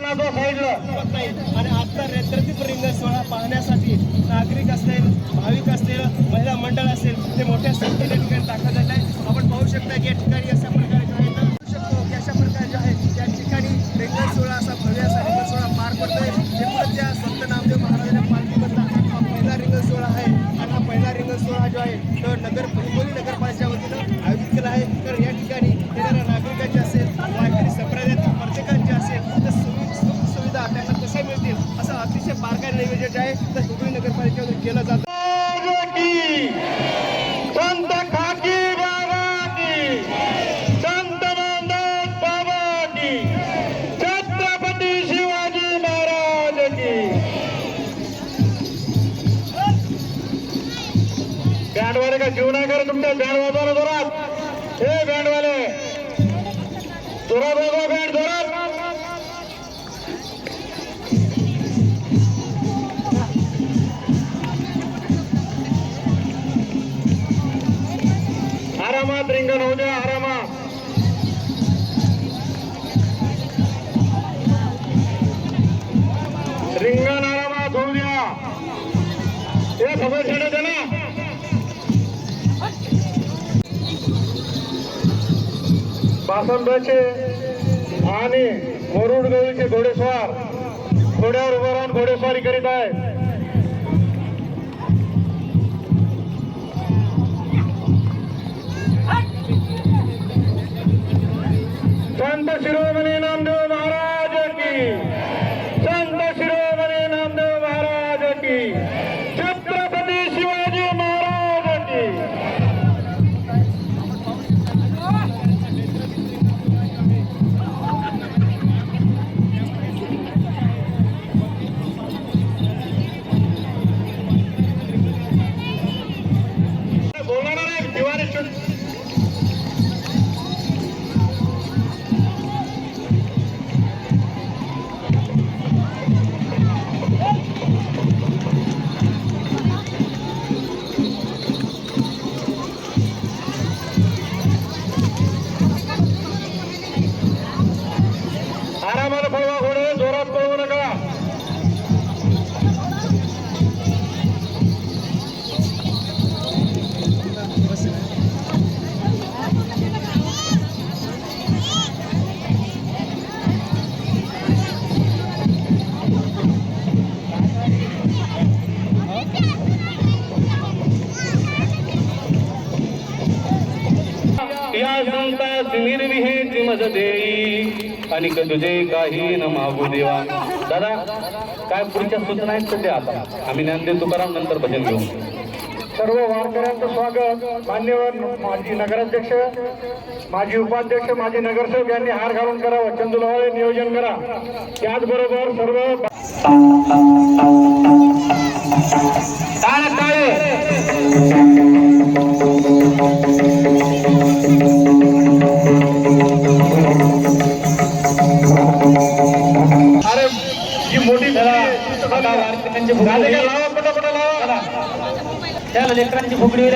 साईडला आणि आता रतिप रिंगण सोहळा पाहण्यासाठी नागरिक असतील, भाविक असतील, महिला मंडळ असेल, ते मोठ्या संख्येने ठिकाणी दाखल झाले आहे. आपण पाहू शकता की या ठिकाणी अशा प्रकारे जो आहे पाहू शकतो की अशा प्रकारे जो आहे त्या ठिकाणी रिंगण सोहळा असा भव्य असा रिंगण सोहळा पार पडतोय. एकूणच त्या संत नामदेव महाराजांच्या पालखीमधला हा पहिला रिंगण सोहळा आहे आणि हा पहिला रिंगण सोहळा जो आहे तो हिंगोली नगरपालिकेच्या वतीनं आयोजित केला आहे. तर या ठिकाणी येणाऱ्या नागरिकांचे असेल, वारकरी संप्रदायातील प्रत्येकांचे असेल तर सुविधा त्यांना कशा मिळतील असं अतिशय बारकाईने नियोजन जे आहे तर हिंगोली नगरपालिकेमध्ये केलं जातं. संत खाकी बाबा की, संत नामदेव बाबा की, छत्रपती शिवाजी महाराज की. बँडवाले का जीव नाही करत तुमच्या बँड वाजवा जोरात. हे बँडवाले जोरात वाजवा, बँड जोरात. आरामात रिंगण होऊ द्या, आरामात. रिंगण आरामात होऊ द्या. हे खबर छाडत ना. बासंबाचे आणि वरुड गवळीचे घोडेस्वार घोड्यावर उभं राहून घोडेस्वारी करीत आहे. संत शिरोमणी नामदेव महाराज की, संत शिरोमणी नामदेव महाराज की, छत्रपती शिवाजी महाराज की. बोलणार नाही दिवाळी आरामाला पळवा घोडे, जोरात पळवू नका. या संतास निर्विहेची मज देई आणि तुझे काही न मागू देवा. दादा काय पुढच्या सूचना आहेत सध्या आता आम्ही ज्ञानदेव तुकाराम नंतर भजन घेऊ. सर्व वारकऱ्यांचं स्वागत. मान्यवर माजी नगराध्यक्ष, माजी उपाध्यक्ष, माजी नगरसेवक यांनी हार घालून करावं. चंदुलवाळे नियोजन करा. त्याचबरोबर सर्व अरे जी मोठी लावा, पटापट लावा. त्याला लेकरांची फुगडी